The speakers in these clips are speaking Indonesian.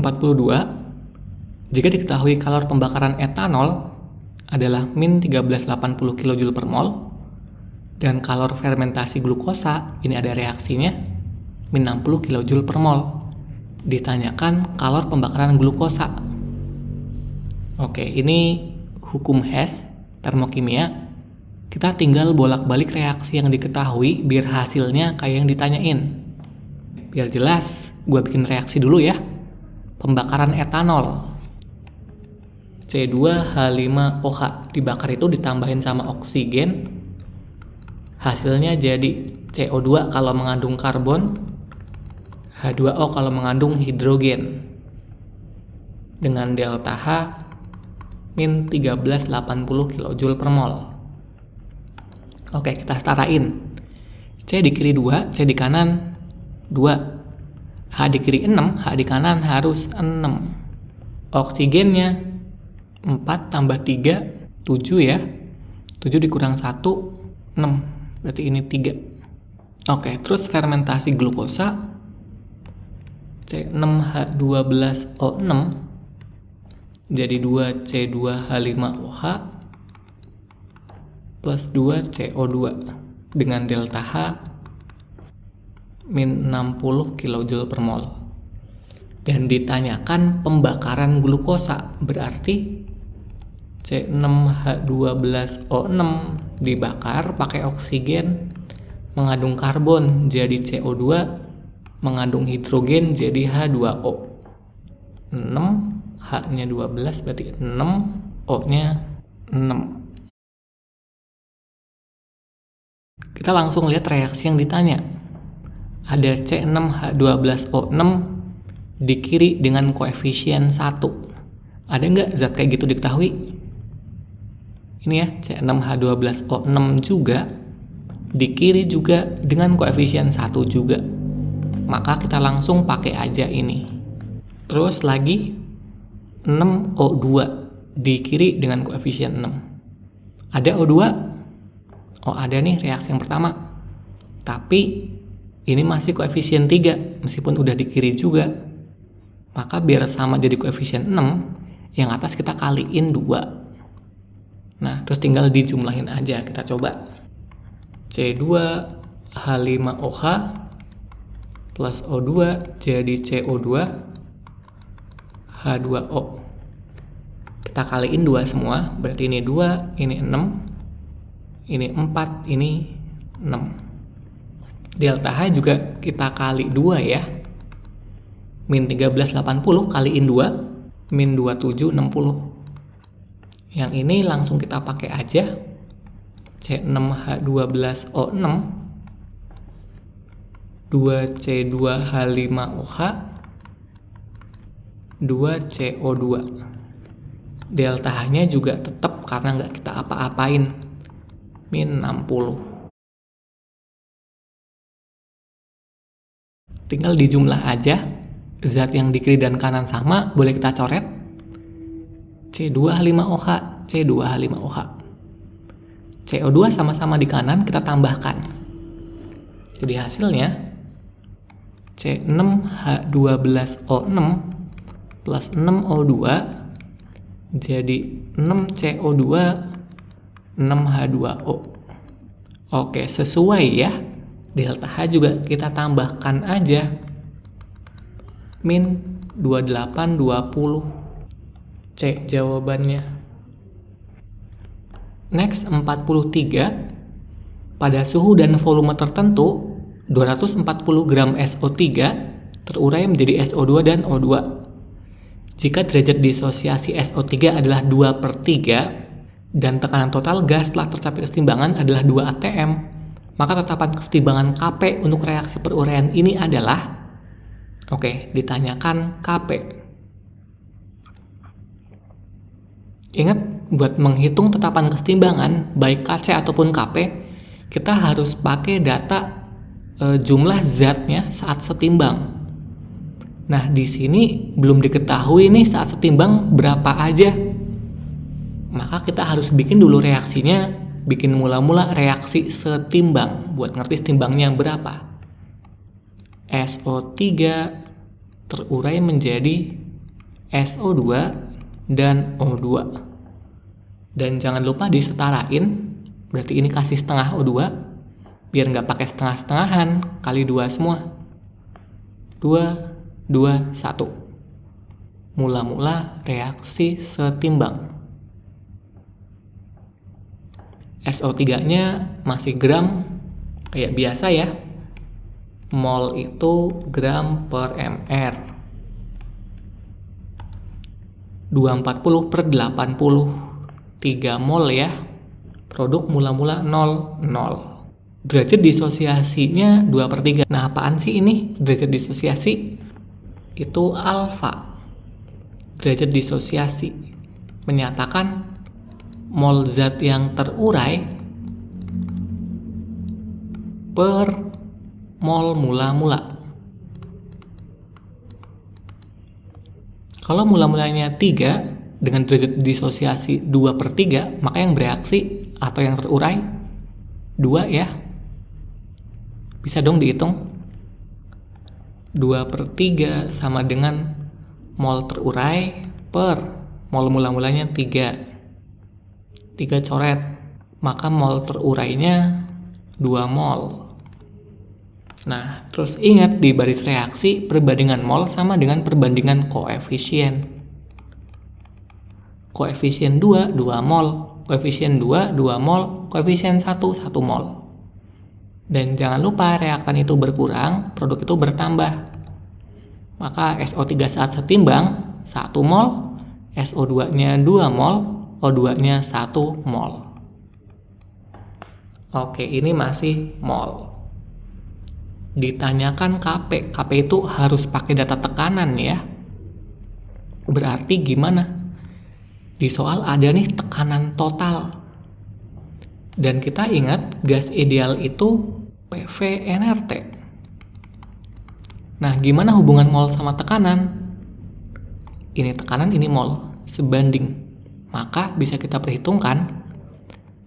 42, jika diketahui kalor pembakaran etanol adalah min 1380 kJ per mol, dan kalor fermentasi glukosa, ini ada reaksinya, min 60 kJ per mol. Ditanyakan kalor pembakaran glukosa. Oke, ini hukum Hess, termokimia. Kita tinggal bolak-balik reaksi yang diketahui biar hasilnya kayak yang ditanyain. Biar jelas, gue bikin reaksi dulu ya. Pembakaran etanol. C2H5OH dibakar itu ditambahin sama oksigen. Hasilnya jadi CO2 kalau mengandung karbon, H2O kalau mengandung hidrogen. Dengan delta H min 1380 kJ per mol. Oke, kita setarain. C di kiri 2, C di kanan 2. H di kiri 6, H di kanan harus 6. Oksigennya 4 tambah 3, 7 ya. 7 dikurang 1, 6. Berarti ini 3. Oke, terus fermentasi glukosa C6H12O6 jadi 2C2H5OH plus 2CO2 dengan delta H min 60 kJ per mol. Dan ditanyakan pembakaran glukosa, berarti C6H12O6 dibakar pakai oksigen mengandung karbon jadi CO2, mengandung hidrogen jadi H2O. 6, H-nya 12 berarti 6, O-nya 6. Kita langsung lihat reaksi yang ditanya. Ada C6H12O6 di kiri dengan koefisien 1. Ada nggak zat kayak gitu diketahui? Ini ya, C6H12O6 juga di kiri juga dengan koefisien 1 juga. Maka kita langsung pakai aja ini. Terus lagi 6O2 di kiri dengan koefisien 6. Ada O2? Oh, ada nih reaksi yang pertama. Tapi ini masih koefisien 3 meskipun udah di kiri juga. Maka biar sama jadi koefisien 6, yang atas kita kaliin 2. Nah, terus tinggal dijumlahin aja. Kita coba. C2H5OH plus O2 jadi CO2 H2O. Kita kaliin 2 semua, berarti ini 2, ini 6, ini 4, ini 6. Delta H juga kita kali 2 ya. Min 1380 kaliin 2, min 2760. Yang ini langsung kita pakai aja. C6H12O6 2C2H5OH 2CO2. Delta H-nya juga tetap karena nggak kita apa-apain, min 60. Tinggal dijumlah aja. Zat yang di kiri dan kanan sama, boleh kita coret. C2H5OH, C2H5OH. CO2 sama-sama di kanan, kita tambahkan. Jadi hasilnya C6H12O6 plus 6O2 jadi 6CO2 6H2O. Oke, sesuai ya. Delta H juga kita tambahkan aja. Min 2820. C jawabannya. Next 43. Pada suhu dan volume tertentu 240 gram SO3 terurai menjadi SO2 dan O2. Jika derajat disosiasi SO3 adalah 2/3 dan tekanan total gas setelah tercapai kesetimbangan adalah 2 atm, maka tetapan kesetimbangan Kp untuk reaksi peruraian ini adalah, ditanyakan Kp. Ingat, buat menghitung tetapan kesetimbangan, baik Kc ataupun Kp, kita harus pakai data jumlah zatnya saat setimbang. Nah, di sini belum diketahui nih saat setimbang berapa aja. Maka kita harus bikin dulu reaksinya, bikin mula-mula reaksi setimbang buat ngerti setimbangnya berapa. SO3 terurai menjadi SO2 dan O2. Dan jangan lupa disetarain, berarti ini kasih setengah O2, biar nggak pakai setengah-setengahan, kali 2 semua. 2, 2, 1. Mula-mula reaksi setimbang. SO3-nya masih gram, kayak biasa ya. Mol itu gram per mr. 240 per 80. 3 mol ya. Produk mula-mula 0, 0. Derajat disosiasinya 2/3. Nah, apaan sih ini derajat disosiasi? Itu alfa. Derajat disosiasi menyatakan mol zat yang terurai per mol mula-mula. Kalau mula-mulanya 3 dengan derajat disosiasi 2/3, maka yang bereaksi atau yang terurai 2 ya. Bisa dong dihitung. 2/3 sama dengan mol terurai per mol mula-mulanya 3. 3 coret. Maka mol terurainya 2 mol. Nah, terus ingat di baris reaksi perbandingan mol sama dengan perbandingan koefisien. Koefisien 2, 2 mol. Koefisien 2, 2 mol. Koefisien 1, 1 mol. Dan jangan lupa reaktan itu berkurang, produk itu bertambah. Maka SO3 saat setimbang 1 mol, SO2-nya 2 mol, O2-nya 1 mol. Oke, ini masih mol. Ditanyakan Kp. Kp itu harus pakai data tekanan ya. Berarti gimana? Di soal ada nih tekanan total. Dan kita ingat gas ideal itu PV nRT. Nah, gimana hubungan mol sama tekanan? Ini tekanan, ini mol. Sebanding. Maka bisa kita perhitungkan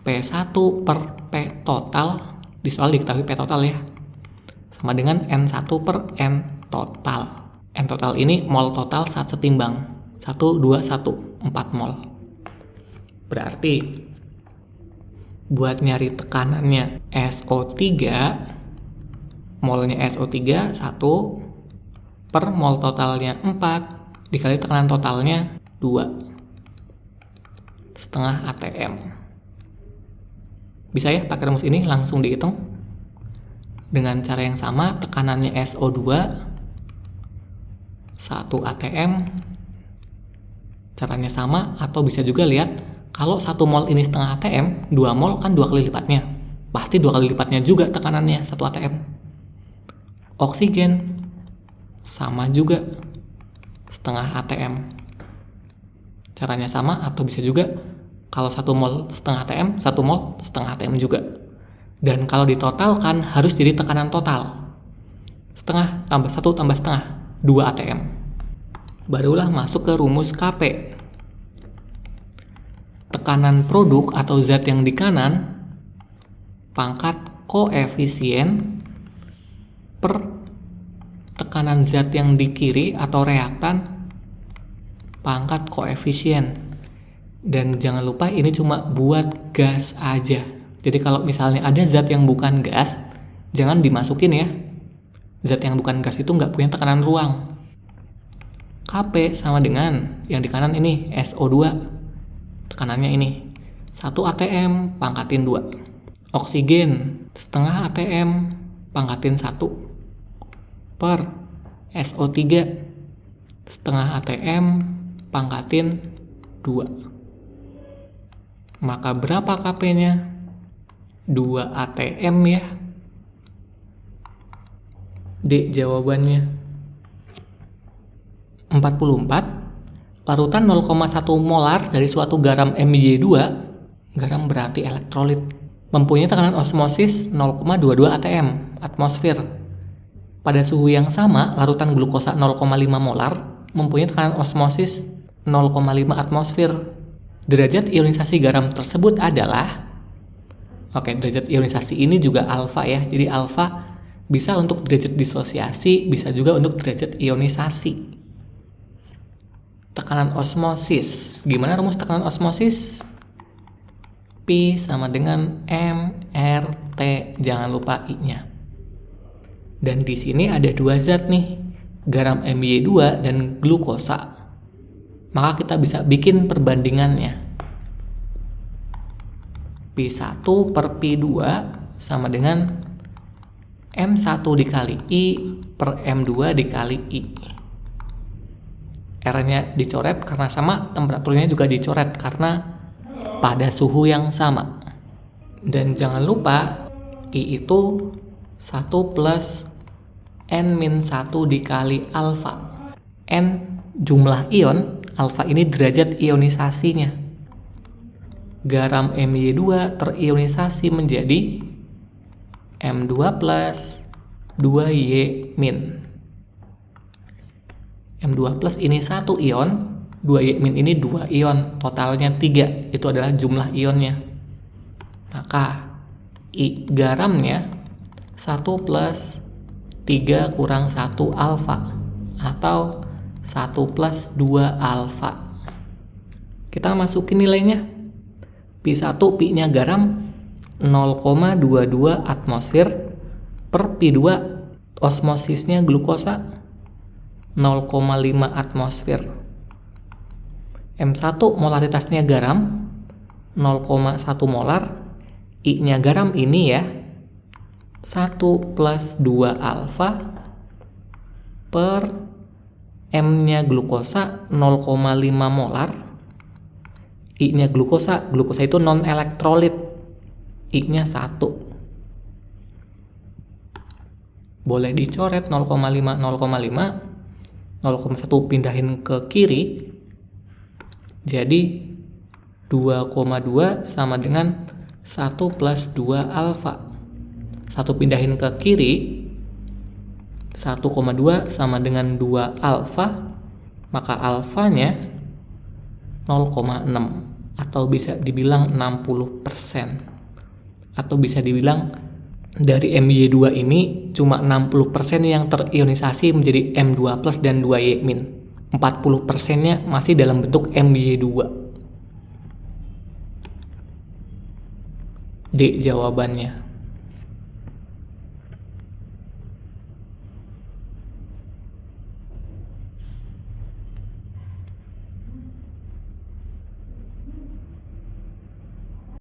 P1 per P total. Di soal diketahui P total ya. Sama dengan N1 per N total. N total ini mol total saat setimbang. 1, 2, 1, 4 mol. Berarti buat nyari tekanannya SO3, molnya SO3 1 per mol totalnya 4 dikali tekanan totalnya 2 setengah atm. Bisa ya pakai rumus ini langsung dihitung. Dengan cara yang sama, tekanannya SO2 1 atm, caranya sama, atau bisa juga lihat kalau 1 mol ini setengah atm, 2 mol kan 2 kali lipatnya, pasti 2 kali lipatnya juga tekanannya 1 atm. Oksigen sama juga setengah atm, caranya sama, atau bisa juga kalau 1 mol setengah atm, 1 mol setengah atm juga. Dan kalau ditotalkan harus jadi tekanan total. Setengah tambah 1 tambah setengah, 2 atm. Barulah masuk ke rumus Kp. Tekanan produk atau zat yang di kanan pangkat koefisien per tekanan zat yang di kiri atau reaktan pangkat koefisien. Dan jangan lupa ini cuma buat gas aja. Jadi kalau misalnya ada zat yang bukan gas, jangan dimasukin ya. Zat yang bukan gas itu nggak punya tekanan ruang. Kp sama dengan yang di kanan ini, SO2. Tekanannya ini 1 atm pangkatin 2. Oksigen setengah atm pangkatin 1 per SO3 setengah atm pangkatin 2. Maka berapa Kp-nya? 2 atm ya. D jawabannya. 44. Larutan 0,1 molar dari suatu garam MJ2, garam berarti elektrolit, mempunyai tekanan osmosis 0,22 atm atmosfer. Pada suhu yang sama, larutan glukosa 0,5 molar mempunyai tekanan osmosis 0,5 atmosfer. Derajat ionisasi garam tersebut adalah, oke, derajat ionisasi ini juga alfa ya. Jadi alfa bisa untuk derajat disosiasi, bisa juga untuk derajat ionisasi. tekanan osmosis. Gimana rumus tekanan osmosis? P sama dengan mRT, jangan lupa I-nya. Dan di sini ada dua zat nih, garam MY2 dan glukosa. Maka kita bisa bikin perbandingannya. P1 per P2 sama dengan M1 dikali I per M2 dikali I. R-nya dicoret karena sama, temperaturnya juga dicoret karena pada suhu yang sama. Dan jangan lupa I itu 1 plus N-1 dikali alfa. N jumlah ion, alfa ini derajat ionisasinya. Garam MY2 terionisasi menjadi M2 plus 2Y min. M2 plus ini 1 ion, 2Y min ini 2 ion, totalnya 3, itu adalah jumlah ionnya. Maka I garamnya 1 plus 3 kurang 1 alfa, atau 1 plus 2 alfa. Kita masukin nilainya. P1, P-nya garam 0,22 atmosfer per P2 osmosisnya glukosa 0,5 atmosfer. M1 molaritasnya garam 0,1 molar. I-nya garam ini ya 1 plus 2 alfa per M-nya glukosa 0,5 molar. I-nya glukosa itu non-elektrolit, I-nya 1. Boleh dicoret 0,5, 0,5, 0,1 pindahin ke kiri, jadi 2,2 sama dengan 1 plus 2 alfa. 1 pindahin ke kiri, 1,2 sama dengan 2 alfa, maka alfanya 0,6 atau bisa dibilang 60%. Atau bisa dibilang dari MY2 ini cuma 60% yang terionisasi menjadi M2 plus dan 2Y min. 40%-nya masih dalam bentuk MY2. D jawabannya.